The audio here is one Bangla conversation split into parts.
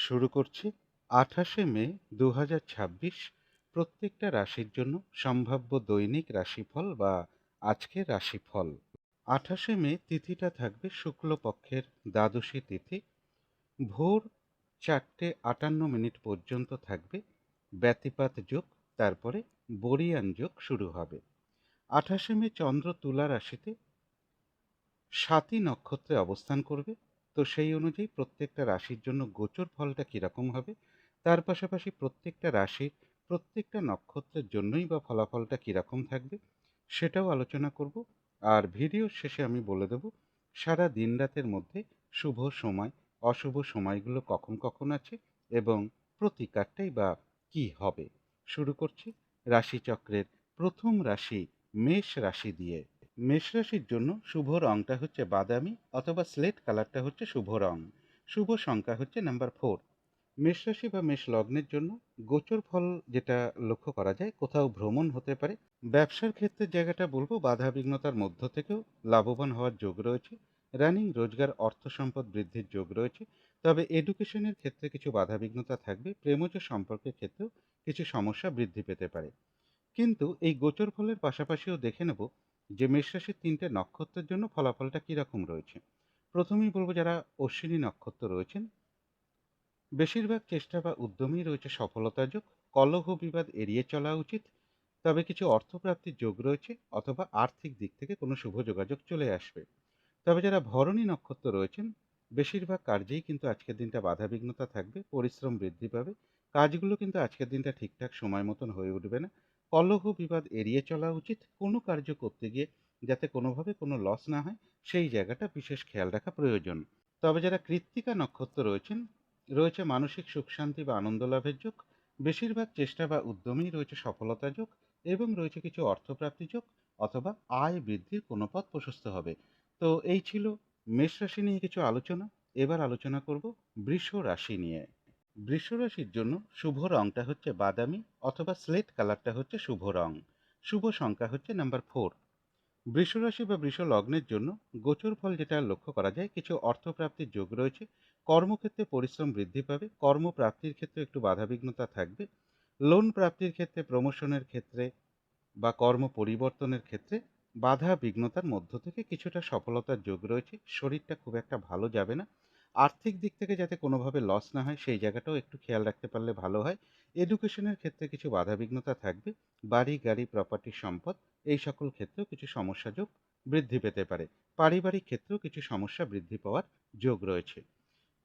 শুরু করছি 28শে মে 2026 প্রত্যেকটা রাশির জন্য সম্ভাব্য দৈনিক রাশিফল বা আজকের রাশিফল। 28শে মে তিথিটা থাকবে শুক্লপক্ষের দ্বাদশী তিথি। ভোর 4:58 পর্যন্ত থাকবে ব্যতিপাত যোগ, তারপরে বরিয়ান যোগ শুরু হবে। 28শে মে চন্দ্র তুলা রাশিতে স্বাতী নক্ষত্রে অবস্থান করবে। তো সেই অনুযায়ী প্রত্যেকটা রাশির জন্য গোচর ফলটা কীরকম হবে, তার পাশাপাশি প্রত্যেকটা রাশির প্রত্যেকটা নক্ষত্রের জন্যই বা ফলাফলটা কীরকম থাকবে সেটাও আলোচনা করব। আর ভিডিওর শেষে আমি বলে দেব সারা দিন রাতের মধ্যে শুভ সময় অশুভ সময়গুলো কখন কখন আছে এবং প্রতিকারটাই বা কী হবে। শুরু করছি রাশিচক্রের প্রথম রাশি মেষ রাশি দিয়ে। মেষ রাশির জন্য শুভ রংটা হচ্ছে বাদামি অথবা স্লেট কালারটা হচ্ছে শুভ রং। শুভ সংখ্যা হচ্ছে নাম্বার 4। মেষ রাশি বা মেষ লগ্নের জন্য গোচর ফল যেটা লক্ষ্য করা যায়, কোথাও ভ্রমণ হতে পারে। ব্যবসার ক্ষেত্রের জায়গাটা বলবো বাধা বিঘ্নতার মধ্য থেকেও লাভবান হওয়ার যোগ রয়েছে। রানিং রোজগার অর্থ সম্পদ বৃদ্ধির যোগ রয়েছে। তবে এডুকেশনের ক্ষেত্রে কিছু বাধা বিঘ্নতা থাকবে। প্রেমজ সম্পর্কের ক্ষেত্রেও কিছু সমস্যা বৃদ্ধি পেতে পারে। কিন্তু এই গোচর ফলের পাশাপাশিও দেখে নেব যে মেষ রাশির 3টে নক্ষত্রের জন্য ফলাফলটা কীরকম রয়েছে। প্রথমেই বলবো যারা অশ্বিনী নক্ষত্র রয়েছেন, বেশিরভাগ চেষ্টা বা উদ্যমেই রয়েছে সফলতা যোগ। কলহ বিবাদ এড়িয়ে চলা উচিত। তবে কিছু অর্থপ্রাপ্তির যোগ রয়েছে অথবা আর্থিক দিক থেকে কোনো শুভ যোগাযোগ চলে আসবে। তবে যারা ভরণী নক্ষত্র রয়েছেন, বেশিরভাগ কার্যেই কিন্তু আজকের দিনটা বাধাবিঘ্নতা থাকবে, পরিশ্রম বৃদ্ধি পাবে। কাজগুলো কিন্তু আজকের দিনটা ঠিকঠাক সময় মতন হয়ে উঠবে না। কলহ বিবাদ এড়িয়ে চলা উচিত। কোনো কার্য করতে গিয়ে যাতে কোনোভাবে কোনো লস না হয় সেই জায়গাটা বিশেষ খেয়াল রাখা প্রয়োজন। তবে যারা কৃত্তিকা নক্ষত্র রয়েছেন, রয়েছে মানসিক সুখ শান্তি বা আনন্দ লাভের যোগ। বেশিরভাগ চেষ্টা বা উদ্যমেই রয়েছে সফলতা যোগ এবং রয়েছে কিছু অর্থপ্রাপ্তি যোগ অথবা আয় বৃদ্ধির কোনো পথ প্রশস্ত হবে। তো এই ছিল মেষ রাশি নিয়ে কিছু আলোচনা। এবার আলোচনা করব বৃষ রাশি নিয়ে। বৃষ রাশির জন্য শুভ রংটা হচ্ছে বাদামি অথবা স্লেট কালারটা হচ্ছে শুভ রং। শুভ সংখ্যা হচ্ছে নাম্বার 4। বৃষ রাশি বা বৃষ লগ্নের জন্য গোচর ফল যেটা লক্ষ্য করা যায়, কিছু অর্থপ্রাপ্তির যোগ রয়েছে। কর্মক্ষেত্রে পরিশ্রম বৃদ্ধি পাবে। কর্মপ্রাপ্তির ক্ষেত্রে একটু বাধাবিঘ্নতা থাকবে। লোন প্রাপ্তির ক্ষেত্রে, প্রমোশনের ক্ষেত্রে বা কর্ম পরিবর্তনের ক্ষেত্রে বাধা বিঘ্নতার মধ্য থেকে কিছুটা সফলতার যোগ রয়েছে। শরীরটা খুব একটা ভালো যাবে না। আর্থিক দিক থেকে যাতে কোনোভাবে লস না হয় সেই জায়গাটাও একটু খেয়াল রাখতে পারলে ভালো হয়। এডুকেশনের ক্ষেত্রে কিছু বাধা বিঘ্নতা থাকবে। বাড়ি গাড়ি প্রপার্টি সম্পদ এই সকল ক্ষেত্রেও কিছু সমস্যা যোগ বৃদ্ধি পেতে পারে। পারিবারিক ক্ষেত্রেও কিছু সমস্যা বৃদ্ধি পাওয়ার যোগ রয়েছে।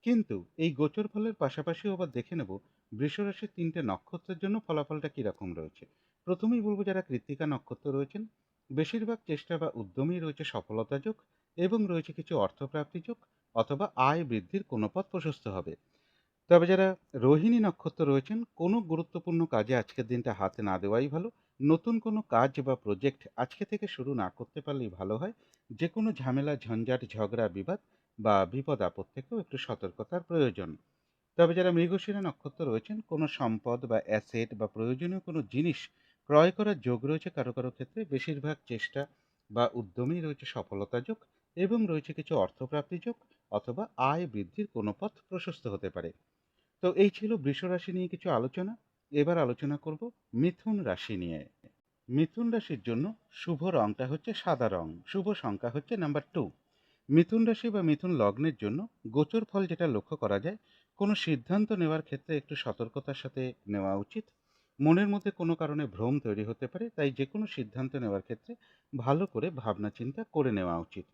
কিন্তু এই গোচর ফলের পাশাপাশিও আবার দেখে নেব বৃষরাশির 3টে নক্ষত্রের জন্য ফলাফলটা কীরকম রয়েছে। প্রথমেই বলবো যারা কৃত্তিকা নক্ষত্র রয়েছেন, বেশিরভাগ চেষ্টা বা উদ্যমেই রয়েছে সফলতা যোগ এবং রয়েছে কিছু অর্থপ্রাপ্তি যোগ অথবা আয় বৃদ্ধির কোনো পথ প্রশস্ত হবে। তবে যারা রোহিণী নক্ষত্র রয়েছেন, কোনো গুরুত্বপূর্ণ কাজে আজকের দিনটা হাতে না দেওয়াই ভালো। নতুন কোনো কাজ বা প্রজেক্ট আজকে থেকে শুরু না করতে পারলেই ভালো হয়। যে কোনো ঝামেলা ঝঞ্ঝাট ঝগড়া বিবাদ বা বিপদ আপদ থেকেও একটু সতর্কতার প্রয়োজন। তবে যারা মৃগশিরা নক্ষত্র রয়েছেন, কোনো সম্পদ বা অ্যাসেট বা প্রয়োজনীয় কোনো জিনিস ক্রয় করার যোগ রয়েছে কারো কারো ক্ষেত্রে। বেশিরভাগ চেষ্টা বা উদ্যমেই রয়েছে সফলতা যোগ এবং রয়েছে কিছু অর্থপ্রাপ্তি যোগ অথবা আয় বৃদ্ধির কোনো পথ প্রশস্ত হতে পারে। তো এই ছিল বৃষ রাশি নিয়ে কিছু আলোচনা। এবার আলোচনা করব মিথুন রাশি নিয়ে। মিথুন রাশির জন্য শুভ রংটা হচ্ছে সাদা রং। শুভ সংখ্যা হচ্ছে নাম্বার 2। মিথুন রাশি বা মিথুন লগ্নের জন্য গোচর ফল যেটা লক্ষ্য করা যায়, কোনো সিদ্ধান্ত নেওয়ার ক্ষেত্রে একটু সতর্কতার সাথে নেওয়া উচিত। মনের মধ্যে কোনো কারণে ভ্রম তৈরি হতে পারে, তাই যে কোনো সিদ্ধান্ত নেওয়ার ক্ষেত্রে ভালো করে ভাবনা চিন্তা করে নেওয়া উচিত।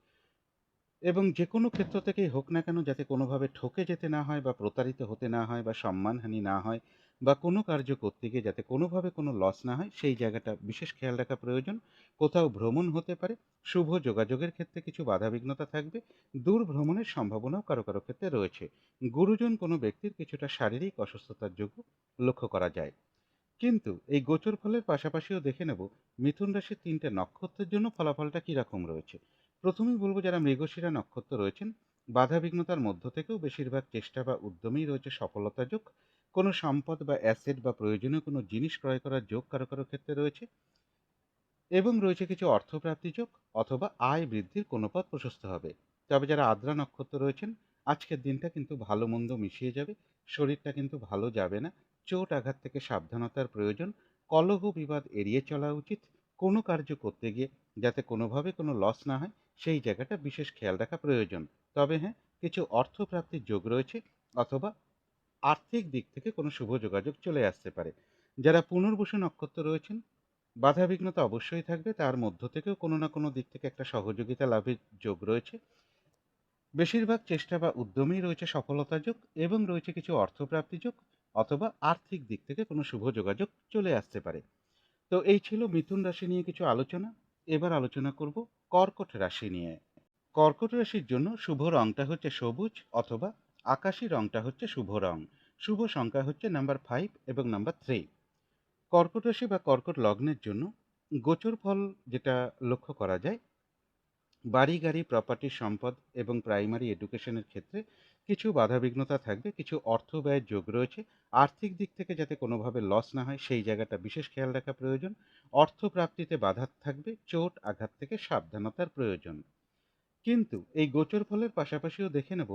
এবং যে কোনো ক্ষেত্র থেকেই হোক না কেন যাতে কোনোভাবে ঠকে যেতে না হয় বা প্রতারিত হতে না হয় বা সম্মানহানি না হয় বা কোনো কার্য করতে গিয়ে যাতে কোনোভাবে কোনো লস না হয় সেই জায়গাটা বিশেষ খেয়াল রাখা প্রয়োজন। কোথাও ভ্রমণ হতে পারে। শুভ যোগাযোগের ক্ষেত্রে কিছু বাধাবিঘ্নতা থাকবে। দূর ভ্রমণের সম্ভাবনাও কারো কারো ক্ষেত্রে রয়েছে। গুরুজন কোনো ব্যক্তির কিছুটা শারীরিক অসুস্থতার যোগ্য লক্ষ্য করা যায়। কিন্তু এই গোচর ফলের পাশাপাশিও দেখে নেব মিথুন রাশির 3টে নক্ষত্রের জন্য ফলাফলটা কীরকম রয়েছে। প্রথমেই বলবো যারা মৃগশিরা নক্ষত্র রয়েছেন, বাধা বিঘ্নতার মধ্য থেকেও বেশিরভাগ চেষ্টা বা উদ্যমেই রয়েছে সফলতা যোগ। কোনো সম্পদ বা অ্যাসেট বা প্রয়োজনীয় কোনো জিনিস ক্রয় করার যোগ কারো কারো ক্ষেত্রে রয়েছে এবং রয়েছে কিছু অর্থপ্রাপ্তি যোগ অথবা আয় বৃদ্ধির কোনো পথ প্রশস্ত হবে। তবে যারা আদ্রা নক্ষত্র রয়েছেন, আজকের দিনটা কিন্তু ভালো মন্দ মিশিয়ে যাবে। শরীরটা কিন্তু ভালো যাবে না, চোট আঘাত থেকে সাবধানতার প্রয়োজন, কলহ বিবাদ এড়িয়ে চলা উচিত, কোনো কার্য করতে গিয়ে যাতে কোনোভাবে কোনো লস না হয় সেই জায়গাটা বিশেষ খেয়াল রাখা প্রয়োজন। তবে হ্যাঁ, কিছু অর্থপ্রাপ্তির যোগ রয়েছে, অথবা আর্থিক দিক থেকে কোনো শুভ যোগাযোগ চলে আসতে পারে। যারা পুনর্বসু নক্ষত্র রয়েছেন, বাধাবিঘ্নতা অবশ্যই থাকবে, তার মধ্য থেকেও কোনো না কোনো দিক থেকে একটা সহযোগিতা লাভের যোগ রয়েছে। বেশিরভাগ চেষ্টা বা উদ্যমেই রয়েছে সফলতা যোগ, এবং রয়েছে কিছু অর্থপ্রাপ্তি যোগ, অথবা আর্থিক দিক থেকে কোনো শুভ যোগাযোগ চলে আসতে পারে। তো এই ছিল মিথুন রাশি নিয়ে কিছু আলোচনা। এবার আলোচনা করব কর্কট রাশি নিয়ে। কর্কট রাশির জন্য শুভ রংটা হচ্ছে সবুজ, অথবা আকাশি রংটা হচ্ছে শুভ রং। শুভ সংখ্যা হচ্ছে নাম্বার 5 এবং নাম্বার 3। কর্কট রাশি বা কর্কট লগ্নের জন্য গোচর ফল যেটা লক্ষ্য করা যায়, বাড়ি গাড়ি প্রপার্টি সম্পদ এবং প্রাইমারি এডুকেশনের ক্ষেত্রে কিছু বাধাবিঘ্নতা থাকবে, কিছু অর্থ ব্যয়ের যোগ রয়েছে। আর্থিক দিক থেকে যাতে কোনোভাবে লস না হয় সেই জায়গাটা বিশেষ খেয়াল রাখা প্রয়োজন। অর্থ প্রাপ্তিতে বাধা থাকবে, চোট আঘাত থেকে সাবধানতার প্রয়োজন। কিন্তু এই গোচর ফলের পাশাপাশিও দেখে নেব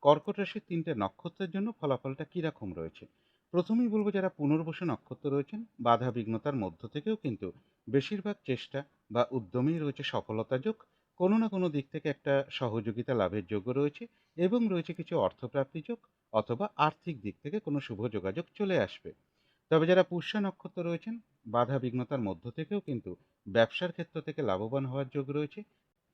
কর্কট রাশির 3টে নক্ষত্রের জন্য ফলাফলটা কীরকম রয়েছে। প্রথমেই বলবো, যারা পুনর্বসু নক্ষত্র রয়েছেন, বাধা বিঘ্নতার মধ্য থেকেও কিন্তু বেশিরভাগ চেষ্টা বা উদ্যমেই রয়েছে সফলতা যোগ, কোনো না কোনো দিক থেকে একটা সহযোগিতা লাভের যোগ্য রয়েছে, এবং রয়েছে কিছু অর্থপ্রাপ্তি যোগ, অথবা আর্থিক দিক থেকে কোনো শুভ যোগাযোগ চলে আসবে। তবে যারা পুষ্যা নক্ষত্র রয়েছেন, বাধা বিঘ্নতার মধ্য থেকেও কিন্তু ব্যবসার ক্ষেত্র থেকে লাভবান হওয়ার যোগ রয়েছে।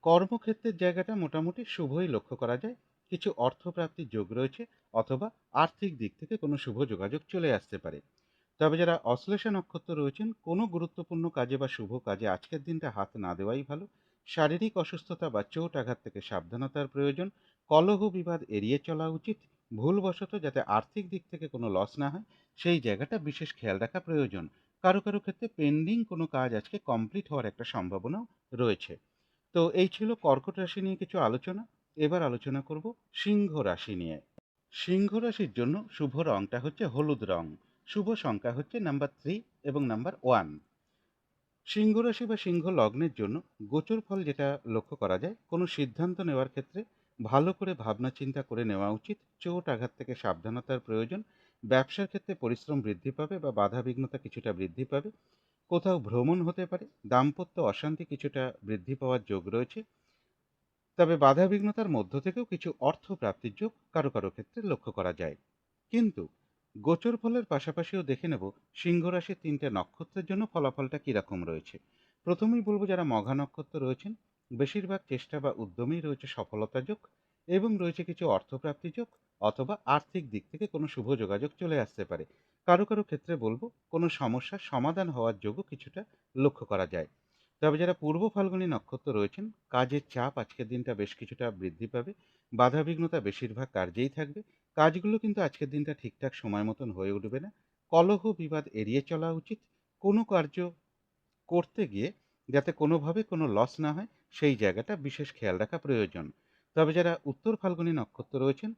কর্মক্ষেত্রের জায়গাটা মোটামুটি শুভই লক্ষ্য করা যায়, কিছু অর্থপ্রাপ্তির যোগ রয়েছে, অথবা আর্থিক দিক থেকে কোনো শুভ যোগাযোগ চলে আসতে পারে। তবে যারা অশ্লেষা নক্ষত্র রয়েছেন, কোনো গুরুত্বপূর্ণ কাজে বা শুভ কাজে আজকের দিনটা হাত না দেওয়াই ভালো। শারীরিক অসুস্থতা বা চোট আঘাত থেকে সাবধানতার প্রয়োজন, কলহ বিবাদ এড়িয়ে চলা উচিত, ভুলবশত যাতে আর্থিক দিক থেকে কোনো লস না হয় সেই জায়গাটা বিশেষ খেয়াল রাখা প্রয়োজন। কারো কারো ক্ষেত্রে পেন্ডিং কোনো কাজ আজকে কমপ্লিট হওয়ার একটা সম্ভাবনাও রয়েছে। তো এই ছিল কর্কট রাশি নিয়ে কিছু আলোচনা। এবার আলোচনা করব সিংহ রাশি নিয়ে। সিংহ রাশির জন্য শুভ রংটা হচ্ছে হলুদ রং। শুভ সংখ্যা হচ্ছে নাম্বার 3 এবং নাম্বার 1। সিংহ রাশি বা সিংহ লগ্নের জন্য গোচর ফল যেটা লক্ষ্য করা যায়, কোনো সিদ্ধান্ত নেওয়ার ক্ষেত্রে ভালো করে ভাবনা চিন্তা করে নেওয়া উচিত, চোট আঘাত থেকে সাবধানতার প্রয়োজন। ব্যবসার ক্ষেত্রে পরিশ্রম বৃদ্ধি পাবে বা বাধা বিঘ্নতা কিছুটা বৃদ্ধি পাবে। কোথাও ভ্রমণ হতে পারে, দাম্পত্য অশান্তি কিছুটা বৃদ্ধি পাওয়ার যোগ রয়েছে। তবে বাধাবিঘ্নতার মধ্য থেকেও কিছু অর্থ প্রাপ্তির যোগ কারো কারো ক্ষেত্রে লক্ষ্য করা যায়। কিন্তু গোচর ফলের পাশাপাশিও দেখে নেব সিংহ রাশির 3টে নক্ষত্রের জন্য ফলাফলটা কীরকম রয়েছে। প্রথমেই বলবো, যারা মঘা নক্ষত্র রয়েছেন, বেশিরভাগ চেষ্টা বা উদ্যমেই রয়েছে সফলতা যোগ, এবং রয়েছে কিছু অর্থপ্রাপ্তি যোগ, অথবা আর্থিক দিক থেকে কোনো শুভ যোগাযোগ চলে আসতে পারে। কারো কারো ক্ষেত্রে বলবো, কোনো সমস্যার সমাধান হওয়ার যোগও কিছুটা লক্ষ্য করা যায়। তবে যারা পূর্ব ফাল্গুনী নক্ষত্র রয়েছেন, কাজের চাপ আজকের দিনটা বেশ কিছুটা বৃদ্ধি পাবে, বাধাবিঘ্নতা বেশিরভাগ কার্যেই থাকবে। কাজগুলো কিন্তু আজকের দিনটা ঠিকঠাক সময় মতন হয়ে উঠবে না। কলহ বিবাদ এড়িয়ে চলা উচিত, কোনো কার্য করতে গিয়ে যাতে কোনোভাবে কোনো লস না হয় সেই জায়গাটা বিশেষ খেয়াল রাখা প্রয়োজন। তবে যারা উত্তর ফাল্গুনী নক্ষত্র রয়েছেন,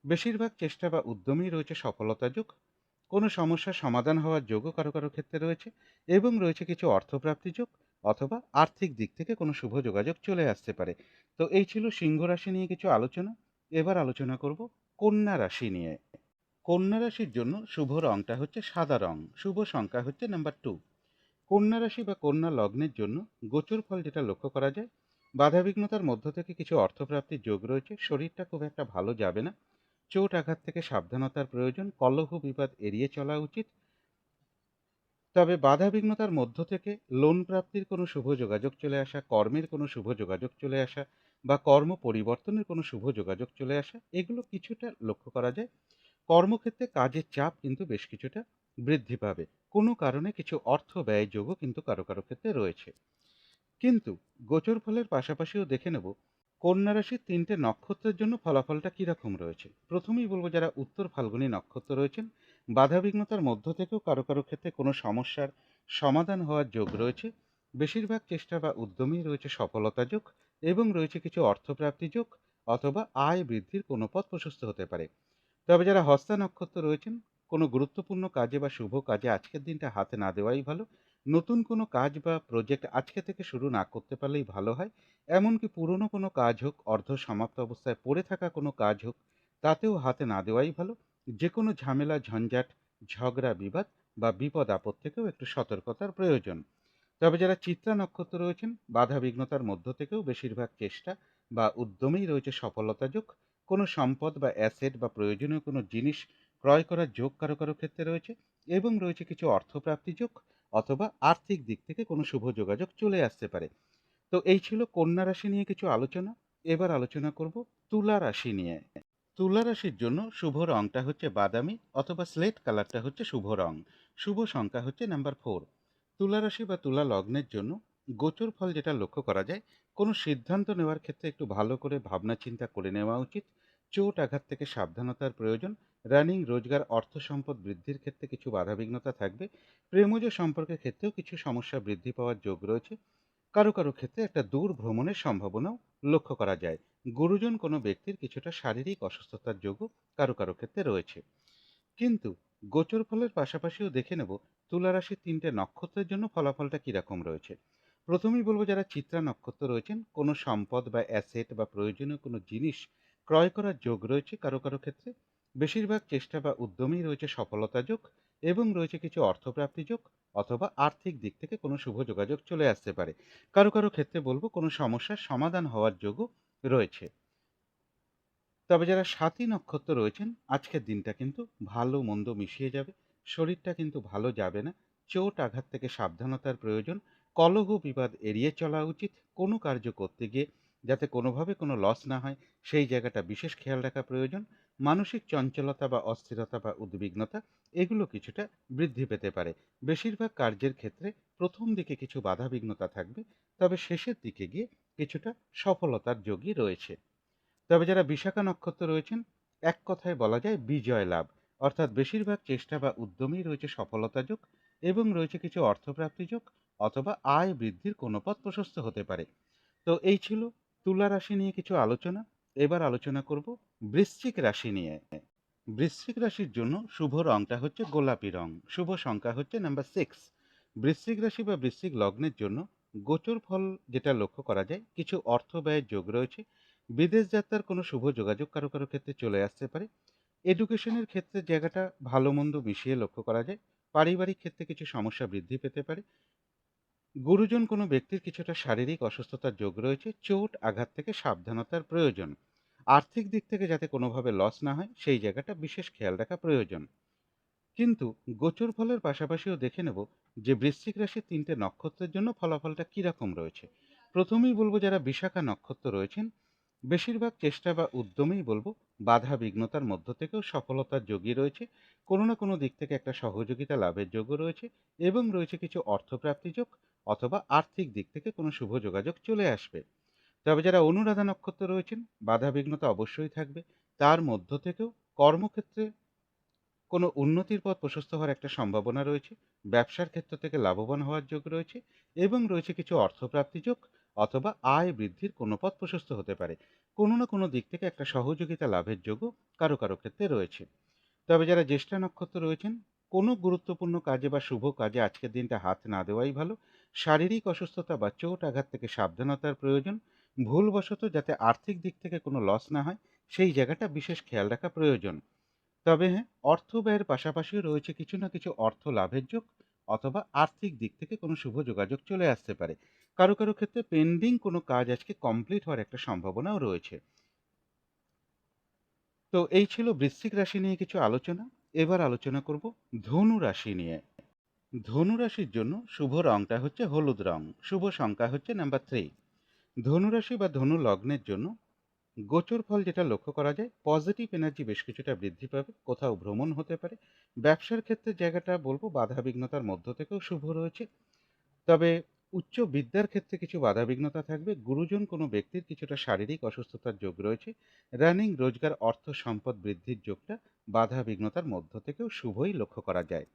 বেশিরভাগ চেষ্টা বা উদ্যমেই রয়েছে সফলতা যোগ, কোনো সমস্যার সমাধান হওয়ার যোগও কারো কারো ক্ষেত্রে রয়েছে, এবং রয়েছে কিছু অর্থপ্রাপ্তি যোগ, অথবা আর্থিক দিক থেকে কোনো শুভ যোগাযোগ চলে আসতে পারে। তো এই ছিল সিংহ রাশি নিয়ে কিছু আলোচনা। এবার আলোচনা করব কন্যা রাশি নিয়ে। কন্যা রাশির জন্য শুভ রংটা হচ্ছে সাদা রং। শুভ সংখ্যা হচ্ছে নাম্বার 2। কন্যা রাশি বা কন্যা লগ্নের জন্য গোচর ফল যেটা লক্ষ্য করা যায়, বাধাবিঘ্নতার মধ্য থেকে কিছু অর্থপ্রাপ্তির যোগ রয়েছে, শরীরটা খুব একটা ভালো যাবে না, চোট আঘাত থেকে সাবধানতার প্রয়োজন, কলহ বিবাদ এড়িয়ে চলা উচিত। তবে বাধাবিঘ্নতার মধ্য থেকে লোন প্রাপ্তির কোনো শুভ যোগাযোগ চলে আসা, কর্মের কোনো শুভ যোগাযোগ চলে আসা, বা কর্ম পরিবর্তনের কোনো শুভ যোগাযোগ চলে আসা, এগুলো কিছুটা লক্ষ্য করা যায়। কর্মক্ষেত্রে কাজের চাপ কিন্তু বেশ কিছুটা বৃদ্ধি পাবে, কোনো কারণে কিছু অর্থ ব্যয় যোগও কিন্তু কারো কারো ক্ষেত্রে রয়েছে। কিন্তু গোচর ফলের পাশাপাশিও দেখে নেব কন্যা রাশির 3টে নক্ষত্রের জন্য ফলাফলটা কীরকম রয়েছে। প্রথমেই বলবো, যারা উত্তর ফাল্গুনী নক্ষত্র রয়েছেন, বাধাবিঘ্নতার মধ্য থেকেও কারো কারো ক্ষেত্রে কোনো সমস্যার সমাধান হওয়ার যোগ রয়েছে। বেশিরভাগ চেষ্টা বা উদ্যমেই রয়েছে সফলতা যোগ, এবং রয়েছে কিছু অর্থপ্রাপ্তি যোগ, অথবা আয় বৃদ্ধির কোনো পথ প্রশস্ত হতে পারে। তবে যারা হস্তা নক্ষত্র রয়েছেন, কোনো গুরুত্বপূর্ণ কাজে বা শুভ কাজে আজকের দিনটা হাতে না দেওয়াই ভালো। নতুন কোনো কাজ বা প্রজেক্ট আজকে থেকে শুরু না করতে পারলেই ভালো হয়। এমনকি পুরনো কোনো কাজ হোক, অর্ধ সমাপ্ত অবস্থায় পড়ে থাকা কোনো কাজ হোক, তাতেও হাতে না দেওয়াই ভালো। যে কোনো ঝামেলা, ঝঞ্ঝাট, ঝগড়া, বিবাদ বা বিপদ আপদ থেকেও একটু সতর্কতার প্রয়োজন। তবে যারা চিত্রা নক্ষত্র রয়েছেন, বাধা বিঘ্নতার মধ্য থেকেও বেশিরভাগ চেষ্টা বা উদ্যমেই রয়েছে সফলতা যোগ। কোনো সম্পদ বা অ্যাসেট বা প্রয়োজনীয় কোনো জিনিস ক্রয় করার যোগ কারো কারো ক্ষেত্রে রয়েছে, এবং রয়েছে কিছু অর্থপ্রাপ্তি যোগ, অথবা আর্থিক দিক থেকে কোনো শুভ যোগাযোগ চলে আসতে পারে। তো এই ছিল কন্যা রাশি নিয়ে কিছু আলোচনা। এবার আলোচনা করব তুলা রাশি নিয়ে। তুলা রাশির জন্য শুভ রংটা হচ্ছে বাদামি অথবা স্লেট কালারটা হচ্ছে শুভ রং। শুভ সংখ্যা হচ্ছে নাম্বার 4। তুলা রাশি বা তুলা লগ্নের জন্য গোচর ফল যেটা লক্ষ্য করা যায়, কোনো সিদ্ধান্ত নেওয়ার ক্ষেত্রে একটু ভালো করে ভাবনা চিন্তা করে নেওয়া উচিত। চোট আঘাত থেকে সাবধানতার প্রয়োজন। রানিং রোজগার, অর্থ সম্পদ বৃদ্ধির ক্ষেত্রে কিছু বাধাবিঘ্নতা থাকবে। প্রেমজ সম্পর্কের ক্ষেত্রেও কিছু সমস্যা বৃদ্ধি পাওয়ার যোগ রয়েছে। কারো কারো ক্ষেত্রে একটা দূর ভ্রমণের সম্ভাবনাও লক্ষ্য করা যায়। গুরুজন কোনো ব্যক্তির কিছুটা শারীরিক অসুস্থতার যোগও কারো কারো ক্ষেত্রে রয়েছে। কিন্তু গোচর ফলের পাশাপাশিও দেখে নেব তুলা রাশির 3টে নক্ষত্রের জন্য ফলাফলটা কিরকম রয়েছে। প্রথমেই বলবো, যারা চিত্রা নক্ষত্র রয়েছেন, কোনো সম্পদ বা অ্যাসেট বা প্রয়োজনীয় কোনো জিনিস ক্রয় করার যোগ রয়েছে কারো কারো ক্ষেত্রে। বেশিরভাগ চেষ্টা বা উদ্যমেই রয়েছে সফলতা যোগ, এবং রয়েছে কিছু অর্থপ্রাপ্তি যোগ, অথবা আর্থিক দিক থেকে কোনো শুভ যোগাযোগ চলে আসতে পারে। কারো কারো ক্ষেত্রে বলবো কোনো সমস্যার সমাধান হওয়ার যোগও রয়েছে। তবে যারা সাথী নক্ষত্র রয়েছেন, আজকের দিনটা কিন্তু ভালো মন্দ মিশিয়ে যাবে। শরীরটা কিন্তু ভালো যাবে না। চোট আঘাত থেকে সাবধানতার প্রয়োজন। কলহ বিবাদ এড়িয়ে চলা উচিত। কোনো কার্য করতে গিয়ে যাতে কোনোভাবে কোনো লস না হয়, সেই জায়গাটা বিশেষ খেয়াল রাখা প্রয়োজন। মানসিক চঞ্চলতা বা অস্থিরতা বা উদ্বিগ্নতা, এগুলো কিছুটা বৃদ্ধি পেতে পারে। বেশিরভাগ কার্যের ক্ষেত্রে প্রথম দিকে কিছু বাধা বিঘ্নতা থাকবে, তবে শেষের দিকে গিয়ে কিছুটা সফলতার যোগই রয়েছে। তবে যারা বিশাখা নক্ষত্র রয়েছেন, এক কথায় বলা যায় বিজয় লাভ। অর্থাৎ বেশিরভাগ চেষ্টা বা উদ্যমেই রয়েছে সফলতা যোগ, এবং রয়েছে কিছু অর্থপ্রাপ্তি যোগ, অথবা আয় বৃদ্ধির কোনো পথ প্রশস্ত হতে পারে। তো এই ছিল তুলা রাশি নিয়ে কিছু আলোচনা। এবার আলোচনা করব বৃশ্চিক রাশি নিয়ে। বৃশ্চিক রাশির জন্য শুভ রংটা হচ্ছে গোলাপি রং। শুভ সংখ্যা হচ্ছে নাম্বার 6। বৃশ্চিক রাশি বা বৃশ্চিক লগ্নের জন্য গোচর ফল যেটা লক্ষ্য করা যায়, কিছু অর্থ ব্যয়ের যোগ রয়েছে। বিদেশ যাত্রার কোনো শুভ যোগাযোগ কারো কারো ক্ষেত্রে চলে আসতে পারে। এডুকেশনের ক্ষেত্রে জায়গাটা ভালো মন্দ মিশিয়ে লক্ষ্য করা যায়। পারিবারিক ক্ষেত্রে কিছু সমস্যা বৃদ্ধি পেতে পারে। গুরুজন কোনো ব্যক্তির কিছুটা শারীরিক অসুস্থতার যোগ রয়েছে। চোট আঘাত থেকে সাবধানতার প্রয়োজন। আর্থিক দিক থেকে যাতে কোনোভাবে লস না হয়, সেই জায়গাটা বিশেষ খেয়াল রাখা প্রয়োজন। কিন্তু গোচর ফলের পাশাপাশিও দেখে নেব যে বৃশ্চিক রাশির 3টে নক্ষত্রের জন্য ফলাফলটা কিরকম রয়েছে। প্রথমেই বলবো, যারা বিশাখা নক্ষত্র রয়েছেন, বেশিরভাগ চেষ্টা বা উদ্যমেই বলবো বাধা বিঘ্নতার মধ্য থেকেও সফলতার যোগই রয়েছে। কোনো না কোনো দিক থেকে একটা সহযোগিতা লাভের যোগও রয়েছে, এবং রয়েছে কিছু অর্থপ্রাপ্তি যোগ, অথবা আর্থিক দিক থেকে কোনো শুভ যোগাযোগ চলে আসবে। তবে যারা অনুরাধা নক্ষত্র রয়েছেন, বাধা বিঘ্নতা অবশ্যই থাকবে। তার মধ্য থেকেও কর্মক্ষেত্রে কোনো উন্নতির পথ প্রশস্ত হওয়ার একটা সম্ভাবনা রয়েছে। ব্যবসার ক্ষেত্র থেকে লাভবান হওয়ার যোগ রয়েছে, এবং রয়েছে কিছু অর্থপ্রাপ্তি যোগ, অথবা আয় বৃদ্ধির কোনো পথ প্রশস্ত হতে পারে। কোনো না কোনো দিক থেকে একটা সহযোগিতা লাভের যোগও কারো কারো ক্ষেত্রে রয়েছে। তবে যারা জ্যেষ্ঠা নক্ষত্র রয়েছেন, কোনো গুরুত্বপূর্ণ কাজে বা শুভ কাজে আজকের দিনটা হাত না দেওয়াই ভালো। শারীরিক অসুস্থতা বা চোট আঘাত থেকে সাবধানতার প্রয়োজন। ভুলবশত যাতে আর্থিক দিক থেকে কোনো লস না হয়, সেই জায়গাটা বিশেষ খেয়াল রাখা প্রয়োজন। তবে হ্যাঁ, অর্থ ব্যয়ের পাশাপাশিও রয়েছে কিছু না কিছু অর্থ লাভের যোগ, অথবা আর্থিক দিক থেকে কোনো শুভ যোগাযোগ চলে আসতে পারে। কারো কারো ক্ষেত্রে পেন্ডিং কোনো কাজ আজকে কমপ্লিট হওয়ার একটা সম্ভাবনাও রয়েছে। তো এই ছিল বৃশ্চিক রাশি নিয়ে কিছু আলোচনা। এবার আলোচনা করব ধনু রাশি নিয়ে। ধনু রাশির জন্য শুভ রংটা হচ্ছে হলুদ রং। শুভ সংখ্যা হচ্ছে নাম্বার 3। ধনু রাশি বা ধনু লগ্নের জন্য গোচর ফল যেটা লক্ষ্য করা যায়, পজিটিভ এনার্জি বেশ কিছুটা বৃদ্ধি পাবে। কোথাও ভ্রমণ হতে পারে। ব্যবসার ক্ষেত্রে জায়গাটা বলবো বাধা বিঘ্নতার মধ্য থেকেও শুভ রয়েছে। তবে উচ্চ বিদ্যার ক্ষেত্রে কিছু বাধা বিঘ্নতা থাকবে। গুরুজন কোনো ব্যক্তির কিছুটা শারীরিক অসুস্থতার যোগ রয়েছে। রানিং রোজগার, অর্থ সম্পদ বৃদ্ধির যোগটা বাধা বিঘ্নতার মধ্য থেকেও শুভই লক্ষ্য করা যায়।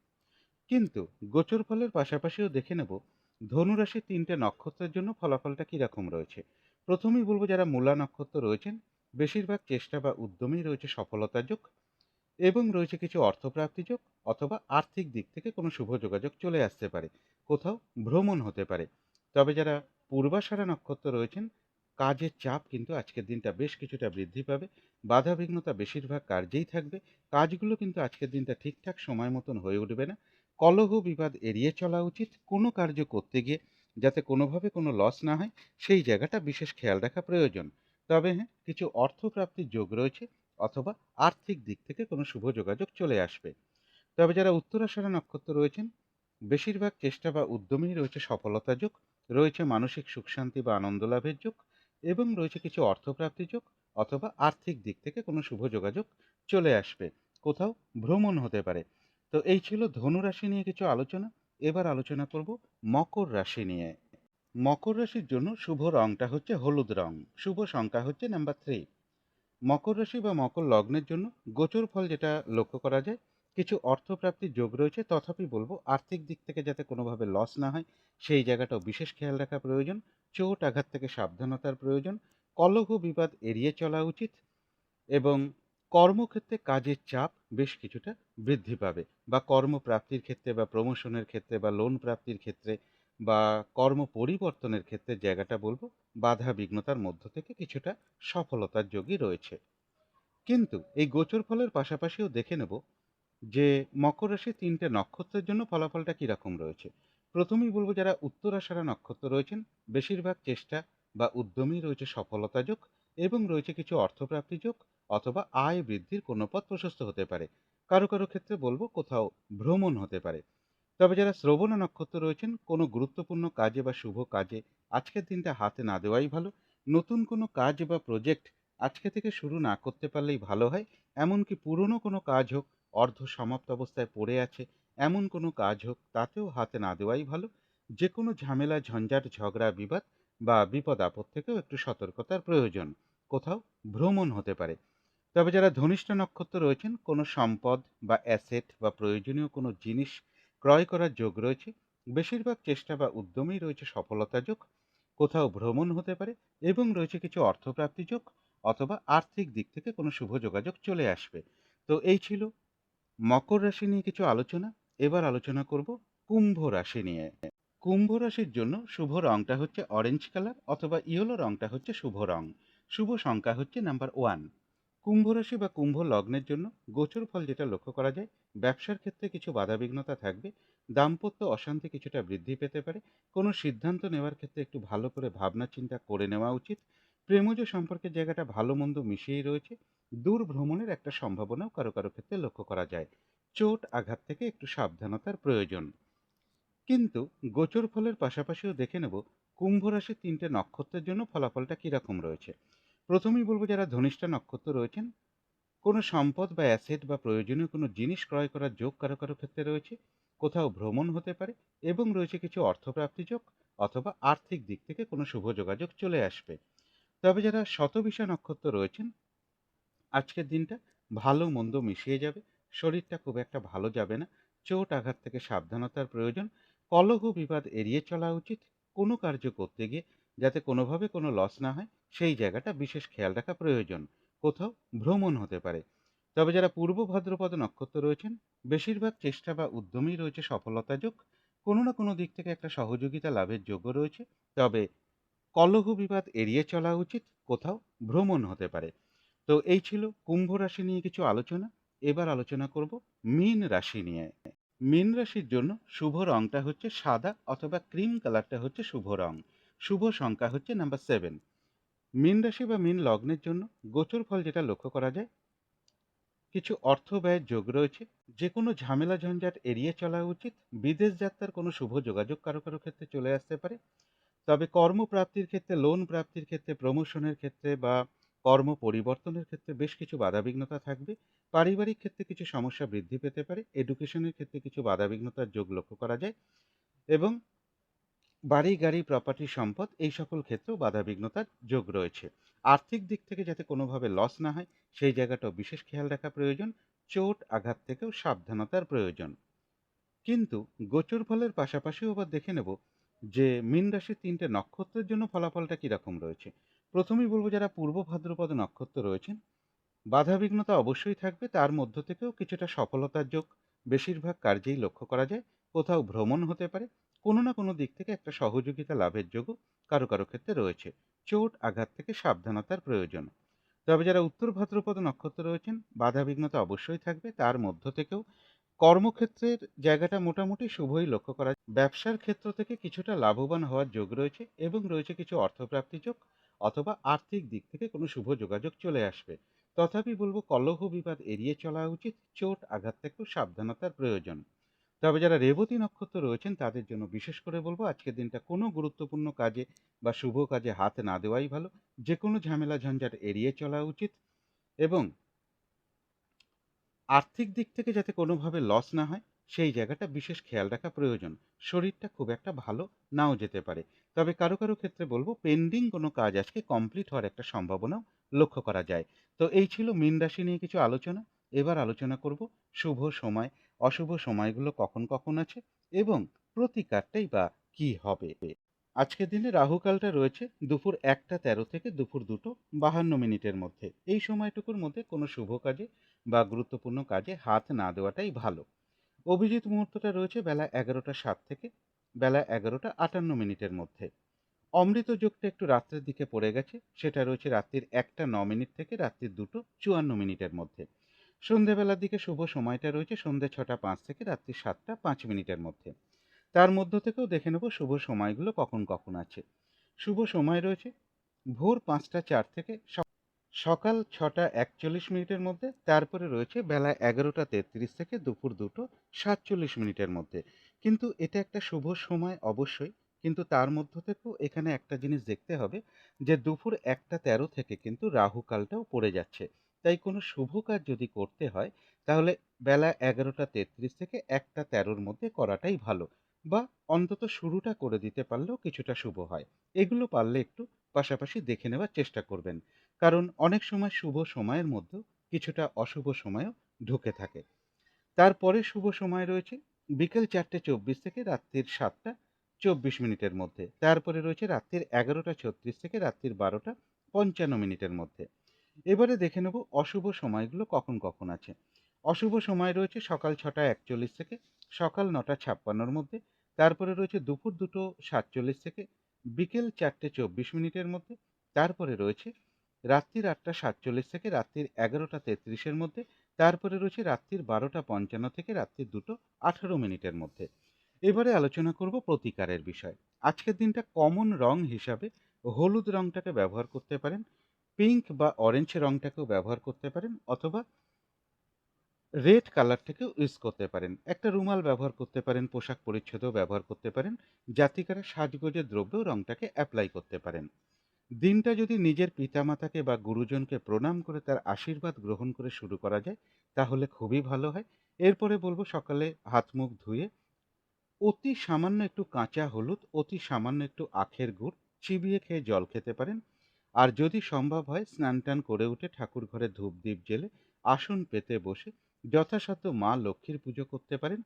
কিন্তু গোচর ফলের পাশাপাশিও দেখে নেব ধনু রাশির 3টে নক্ষত্রের জন্য ফলাফলটা কিরকম রয়েছে। প্রথমেই বলবো, যারা মূলা নক্ষত্র রয়েছেন, বেশিরভাগ চেষ্টা বা উদ্যমেই রয়েছে সফলতা যোগ, এবং রয়েছে কিছু অর্থপ্রাপ্তি যোগ, অথবা আর্থিক দিক থেকে কোনো শুভ যোগাযোগ চলে আসতে পারে। কোথাও ভ্রমণ হতে পারে। তবে যারা পূর্বাষাঢ়া নক্ষত্র রয়েছেন, কাজের চাপ কিন্তু আজকের দিনটা বেশ কিছুটা বৃদ্ধি পাবে। বাধাবিঘ্নতা বেশিরভাগ কার্যেই থাকবে। কাজগুলো কিন্তু আজকের দিনটা ঠিকঠাক সময় মতন হয়ে উঠবে না। কলহ বিবাদ এড়িয়ে চলা উচিত। কোনো কার্য করতে গিয়ে যাতে কোনোভাবে কোনো লস না হয়, সেই জায়গাটা বিশেষ খেয়াল রাখা প্রয়োজন। তবে হ্যাঁ, কিছু অর্থপ্রাপ্তির যোগ রয়েছে, অথবা আর্থিক দিক থেকে কোনো শুভ যোগাযোগ চলে আসবে। তবে যারা উত্তরাষাঢ়া নক্ষত্র রয়েছেন, বেশিরভাগ চেষ্টা বা উদ্যমেই রয়েছে সফলতা যোগ, রয়েছে মানসিক সুখ শান্তি বা আনন্দ লাভের যোগ, এবং রয়েছে কিছু অর্থপ্রাপ্তি যোগ, অথবা আর্থিক দিক থেকে কোনো শুভ যোগাযোগ চলে আসবে। কোথাও ভ্রমণ হতে পারে। তো এই ছিল ধনু রাশি নিয়ে কিছু আলোচনা। এবার আলোচনা করব মকর রাশি নিয়ে। মকর রাশির জন্য শুভ রংটা হচ্ছে হলুদ রং। শুভ সংখ্যা হচ্ছে নাম্বার 3। মকর রাশি বা মকর লগ্নের জন্য গোচর ফল যেটা লক্ষ্য করা যায়, কিছু অর্থপ্রাপ্তির যোগ রয়েছে, তথাপি বলবো আর্থিক দিক থেকে যাতে কোনোভাবে লস না হয়, সেই জায়গাটাও বিশেষ খেয়াল রাখা প্রয়োজন। চোট আঘাত থেকে সাবধানতার প্রয়োজন। কলহ বিবাদ এড়িয়ে চলা উচিত। এবং কর্মক্ষেত্রে কাজের চাপ বেশ কিছুটা বৃদ্ধি পাবে, বা কর্মপ্রাপ্তির ক্ষেত্রে বা প্রমোশনের ক্ষেত্রে বা লোন প্রাপ্তির ক্ষেত্রে বা কর্ম পরিবর্তনের ক্ষেত্রে জায়গাটা বলবো বাধা বিঘ্নতার মধ্য থেকে কিছুটা সফলতার যোগই রয়েছে। কিন্তু এই গোচর ফলের পাশাপাশিও দেখে নেব যে মকর রাশির ৩টে নক্ষত্রের জন্য ফলাফলটা কীরকম রয়েছে। প্রথমেই বলবো যারা উত্তরাষাঢ়া নক্ষত্র রয়েছেন, বেশিরভাগ চেষ্টা বা উদ্যমেই রয়েছে সফলতা যোগ, এবং রয়েছে কিছু অর্থপ্রাপ্তি যোগ, অথবা আয় বৃদ্ধির কোনো পথ প্রশস্ত হতে পারে। কারো কারো ক্ষেত্রে বলবো কোথাও ভ্রমণ হতে পারে। তবে যারা শ্রবণা নক্ষত্র রয়েছেন, কোনো গুরুত্বপূর্ণ কাজে বা শুভ কাজে আজকের দিনটা হাতে না দেওয়াই ভালো। নতুন কোনো কাজ বা প্রজেক্ট আজকে থেকে শুরু না করতে পারলেই ভালো হয়। এমনকি পুরনো কোনো কাজ হোক, অর্ধ সমাপ্ত অবস্থায় পড়ে আছে এমন কোনো কাজ হোক, তাতেও হাতে না দেওয়াই ভালো। যে কোনো ঝামেলা ঝঞ্ঝাট ঝগড়া বিবাদ বা বিপদ আপদ থেকেও একটু সতর্কতার প্রয়োজন। কোথাও ভ্রমণ হতে পারে। তবে যারা ধনিষ্ঠা নক্ষত্র রয়েছেন, কোনো সম্পদ বা অ্যাসেট বা প্রয়োজনীয় কোনো জিনিস ক্রয় করার যোগ রয়েছে। বেশিরভাগ চেষ্টা বা উদ্যমেই রয়েছে সফলতা যোগ। কোথাও ভ্রমণ হতে পারে, এবং রয়েছে কিছু অর্থপ্রাপ্তি যোগ, অথবা আর্থিক দিক থেকে কোনো শুভ যোগাযোগ চলে আসবে। তো এই ছিল মকর রাশি নিয়ে কিছু আলোচনা। এবার আলোচনা করব কুম্ভ রাশি নিয়ে। কুম্ভ রাশির জন্য শুভ রংটা হচ্ছে অরেঞ্জ কালার, অথবা ইয়েলো রংটা হচ্ছে শুভ রং। শুভ সংখ্যা হচ্ছে নাম্বার 1। কুম্ভ রাশি বা কুম্ভ লগ্নের জন্য গোচর ফল যেটা লক্ষ্য করা যায়, ব্যবসার ক্ষেত্রে কিছু বাধাবিঘ্নতা থাকবে। দাম্পত্য অশান্তি কিছুটা বৃদ্ধি পেতে পারে। কোনো সিদ্ধান্ত নেওয়ার ক্ষেত্রে একটু ভালো করে ভাবনা চিন্তা করে নেওয়া উচিত। প্রেমজ সম্পর্কের জায়গাটা ভালো মন্দ মিশিয়েই রয়েছে। দূর ভ্রমণের একটা সম্ভাবনাও কারো কারো ক্ষেত্রে লক্ষ্য করা যায়। চোট আঘাত থেকে একটু সাবধানতার প্রয়োজন। কিন্তু গোচর ফলের পাশাপাশিও দেখে নেব কুম্ভ রাশির ৩টে নক্ষত্রের জন্য ফলাফলটা কীরকম রয়েছে। প্রথমেই বলবো যারা ধনিষ্ঠা নক্ষত্র রয়েছেন, কোনো সম্পদ বা অ্যাসেট বা প্রয়োজনীয় কোনো জিনিস ক্রয় করার যোগ কারো কারো ক্ষেত্রে রয়েছে। কোথাও ভ্রমণ হতে পারে, এবং রয়েছে কিছু অর্থপ্রাপ্তি যোগ, অথবা আর্থিক দিক থেকে কোনো শুভ যোগাযোগ চলে আসবে। তবে যারা শতবিশা নক্ষত্র রয়েছেন, আজকের দিনটা ভালো মন্দ মিশিয়ে যাবে। শরীরটা খুব একটা ভালো যাবে না। চোট আঘাত থেকে সাবধানতার প্রয়োজন। কলহ বিবাদ এড়িয়ে চলা উচিত। কোনো কার্য করতে গিয়ে যাতে কোনোভাবে কোনো লস না হয়, সেই জায়গাটা বিশেষ খেয়াল রাখা প্রয়োজন। কোথাও ভ্রমণ হতে পারে। তবে যারা পূর্ব ভাদ্রপদ নক্ষত্র রয়েছেন, বেশিরভাগ চেষ্টা বা উদ্যমেই রয়েছে সফলতা যোগ। কোনো না কোনো দিক থেকে একটা সহযোগিতা লাভের যোগ্য রয়েছে। তবে কলহ বিবাদ এড়িয়ে চলা উচিত। কোথাও ভ্রমণ হতে পারে। তো এই ছিল কুম্ভ রাশি নিয়ে কিছু আলোচনা। এবার আলোচনা করব মীন রাশি নিয়ে। মীন রাশির জন্য শুভ রংটা হচ্ছে সাদা, অথবা ক্রিম কালারটা হচ্ছে শুভ রং। শুভ সংখ্যা হচ্ছে নাম্বার 7। মীন রাশি বা মীন লগ্নের জন্য গোচর ফল যেটা লক্ষ্য করা যায়, কিছু অর্থ ব্যয়ের যোগ রয়েছে। যে কোনো ঝামেলা ঝঞ্ঝাট এড়িয়ে চলা উচিত। বিদেশ যাত্রার কোনো শুভ যোগাযোগ কারো কারো ক্ষেত্রে চলে আসতে পারে। তবে কর্মপ্রাপ্তির ক্ষেত্রে, লোন প্রাপ্তির ক্ষেত্রে, প্রমোশনের ক্ষেত্রে বা কর্ম পরিবর্তনের ক্ষেত্রে বেশ কিছু বাধাবিঘ্নতা থাকবে। পারিবারিক ক্ষেত্রে কিছু সমস্যা বৃদ্ধি পেতে পারে। এডুকেশনের ক্ষেত্রে কিছু বাধাবিঘ্নতার যোগ লক্ষ্য করা যায়। এবং বাড়ি গাড়ি প্রপার্টি সম্পদ এই সকল ক্ষেত্রেও বাধাবিঘ্নতার যোগ রয়েছে। আর্থিক দিক থেকে যাতে কোনোভাবে লস না হয়, সেই জায়গাটাও বিশেষ খেয়াল রাখা প্রয়োজন। চোট আঘাত থেকেও সাবধানতার প্রয়োজন। কিন্তু গোচর ফলের পাশাপাশিও আবার দেখে নেব যে মীন রাশির ৩টে নক্ষত্রের জন্য ফলাফলটা কীরকম রয়েছে। প্রথমেই বলবো যারা পূর্ব ভাদ্রপদ নক্ষত্র রয়েছেন, বাধাবিঘ্নতা অবশ্যই থাকবে। তার মধ্য থেকেও কিছুটা সফলতার যোগ বেশিরভাগ কার্যেই লক্ষ্য করা যায়। কোথাও ভ্রমণ হতে পারে। কোনো না কোনো দিক থেকে একটা সহযোগিতা লাভের যোগও কারো কারো ক্ষেত্রে রয়েছে। চোট আঘাত থেকে সাবধানতার প্রয়োজন। তবে যারা উত্তর ভাদ্রপদ নক্ষত্রে রয়েছেন, বাধাবিঘ্নতা অবশ্যই থাকবে। তার মধ্য থেকেও কর্মক্ষেত্রের জায়গাটা মোটামুটি শুভই লক্ষ্য করা। ব্যবসার ক্ষেত্র থেকে কিছুটা লাভবান হওয়ার যোগ রয়েছে এবং রয়েছে কিছু অর্থপ্রাপ্তি যোগ, অথবা আর্থিক দিক থেকে কোনো শুভ যোগাযোগ চলে আসবে। তথাপি বলবো কলহ বিবাদ এড়িয়ে চলা উচিত, চোট আঘাত থেকেও সাবধানতার প্রয়োজন। তবে যারা রেবতী নক্ষত্র রয়েছেন তাদের জন্য বিশেষ করে বলবো আজকের দিনটা কোনো গুরুত্বপূর্ণ কাজে বা শুভ কাজে হাত না দেওয়াই ভালো। যে কোনো ঝামেলা ঝঞ্ঝাট এড়িয়ে চলা উচিত এবং আর্থিক দিক থেকে যাতে কোনোভাবে লস না হয় সেই জায়গাটা বিশেষ খেয়াল রাখা প্রয়োজন। শরীরটা খুব একটা ভালো নাও যেতে পারে। তবে কারো কারো ক্ষেত্রে বলবো পেন্ডিং কোনো কাজ আজকে কমপ্লিট হওয়ার একটা সম্ভাবনাও লক্ষ্য করা যায়। তো এই ছিল মীন রাশি নিয়ে কিছু আলোচনা। এবার আলোচনা করব শুভ সময়, অশুভ সময়গুলো কখন কখন আছে এবং প্রতিকারটাই বা কি হবে। আজকের দিনে রাহুকালটা রয়েছে দুপুর 1টা 13 থেকে দুপুর 2টো 52 মিনিটের মধ্যে। এই সময়টুকুর মধ্যে কোনো শুভ কাজে বা গুরুত্বপূর্ণ কাজে হাত না দেওয়াটাই ভালো। অভিজিৎ মুহূর্তটা রয়েছে বেলা 11টা 7 থেকে বেলা 11টা 58 মিনিটের মধ্যে। অমৃত যোগটা একটু রাত্রের দিকে পড়ে গেছে, সেটা রয়েছে রাত্রির 1টা 9 মিনিট থেকে রাত্রির 2টো 54 মিনিটের মধ্যে। সন্ধেবেলার দিকে শুভ সময়টা রয়েছে সন্ধে 6টা 5 থেকে রাত্রি 7টা 5 মিনিটের মধ্যে। তার মধ্য থেকেও দেখে নেব শুভ সময়গুলো কখন কখন আছে। শুভ সময় রয়েছে ভোর 5টা 4 থেকে সকাল 6টা 41 মিনিটের মধ্যে। তারপরে রয়েছে বেলা 11টা 33 থেকে দুপুর 2টো 47 মিনিটের মধ্যে। কিন্তু এটা একটা শুভ সময় অবশ্যই, কিন্তু তার মধ্য থেকেও এখানে একটা জিনিস দেখতে হবে যে দুপুর 1টা 13 থেকে কিন্তু রাহুকালটাও পড়ে যাচ্ছে। তাই কোনো শুভ কাজ যদি করতে হয় তাহলে বেলা 11টা 33 থেকে 1টা 13-র মধ্যে করাটাই ভালো, বা অন্তত শুরুটা করে দিতে পারলেও কিছুটা শুভ হয়। এগুলো পারলে একটু পাশাপাশি দেখে নেওয়ার চেষ্টা করবেন, কারণ অনেক সময় শুভ সময়ের মধ্যেও কিছুটা অশুভ সময়ও ঢুকে থাকে। তারপরে শুভ সময় রয়েছে বিকেল 4টে 24 থেকে রাত্রির 7টা 24 মিনিটের মধ্যে। তারপরে রয়েছে রাত্রির 11টা 36 থেকে রাত্রির 12টা 55 মিনিটের মধ্যে। এবারে দেখে নেব অশুভ সময়গুলো কখন কখন আছে। অশুভ সময় রয়েছে সকাল 6টা 41 থেকে সকাল 9টা 56-র মধ্যে। তারপরে রয়েছে দুপুর 2টো 47 থেকে বিকেল 4টে 24 মিনিটের মধ্যে। তারপরে রয়েছে রাত্রির 8টা 47 থেকে রাত্রির 11টা 33-এর মধ্যে। তারপরে রয়েছে রাত্রির 12টা 55 থেকে রাত্রির 2টো 18 মিনিটের মধ্যে। এবারে আলোচনা করব প্রতিকারের বিষয়। আজকের দিনটা কমন রং হিসাবে হলুদ রংটাকে ব্যবহার করতে পারেন, পিঙ্ক বা অরেঞ্জ রংটাকেও ব্যবহার করতে পারেন, অথবা রেড কালারটাকেও ইউজ করতে পারেন। একটা রুমাল ব্যবহার করতে পারেন, পোশাক পরিচ্ছদেও ব্যবহার করতে পারেন। জাতিকারা সাজগোজের দ্রব্যেও রংটাকে অ্যাপ্লাই করতে পারেন। দিনটা যদি নিজের পিতামাতাকে বা গুরুজনকে প্রণাম করে তার আশীর্বাদ গ্রহণ করে শুরু করা যায় তাহলে খুবই ভালো হয়। এরপরে বলবো সকালে হাত মুখ ধুয়ে অতি সামান্য একটু কাঁচা হলুদ, অতি সামান্য একটু আখের গুড় চিবিয়ে খেয়ে জল খেতে পারেন। আর যদি সম্ভব হয় স্নান টান করে উঠে ঠাকুর ঘরে ধূপ দ্বীপ জেলে আসন পেতে বসে যথাসাধ্য মা লক্ষ্মীর পুজো করতে পারেন,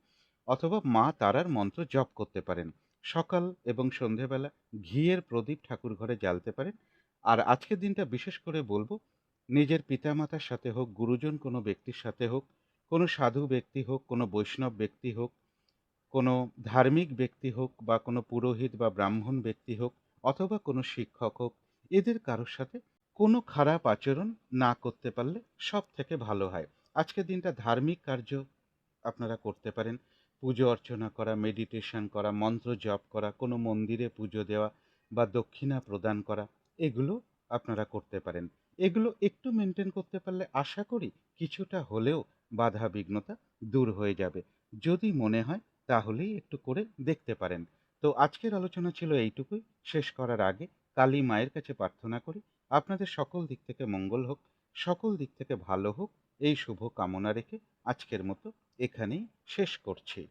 অথবা মা তারার মন্ত্র জপ করতে পারেন। সকাল এবং সন্ধেবেলা ঘিয়ের প্রদীপ ঠাকুর ঘরে জ্বালতে পারেন। আর আজকের দিনটা বিশেষ করে বলবো নিজের পিতামাতার সাথে হোক, গুরুজন কোনো ব্যক্তির সাথে হোক, কোনো সাধু ব্যক্তি হোক, কোনো বৈষ্ণব ব্যক্তি হোক, কোনো ধার্মিক ব্যক্তি হোক, বা কোনো পুরোহিত বা ব্রাহ্মণ ব্যক্তি হোক, অথবা কোনো শিক্ষক হোক, এদের কারোর সাথে কোনো খারাপ আচরণ না করতে পারলে সব থেকে ভালো হয়। আজকের দিনটা ধার্মিক কার্য আপনারা করতে পারেন। পুজো অর্চনা করা, মেডিটেশন করা, মন্ত্র জপ করা, কোনো মন্দিরে পুজো দেওয়া বা দক্ষিণা প্রদান করা, এগুলো আপনারা করতে পারেন। এগুলো একটু মেনটেন করতে পারলে আশা করি কিছুটা হলেও বাধা বিঘ্নতা দূর হয়ে যাবে। যদি মনে হয় তাহলেই একটু করে দেখতে পারেন। তো আজকের আলোচনা ছিল এইটুকুই। শেষ করার আগে কালী মায়ের কাছে প্রার্থনা করি আপনাদের সকল দিক থেকে মঙ্গল হোক, সকল দিক থেকে ভালো হোক, এই শুভ কামনা রেখে আজকের মতো এখানেই শেষ করছি।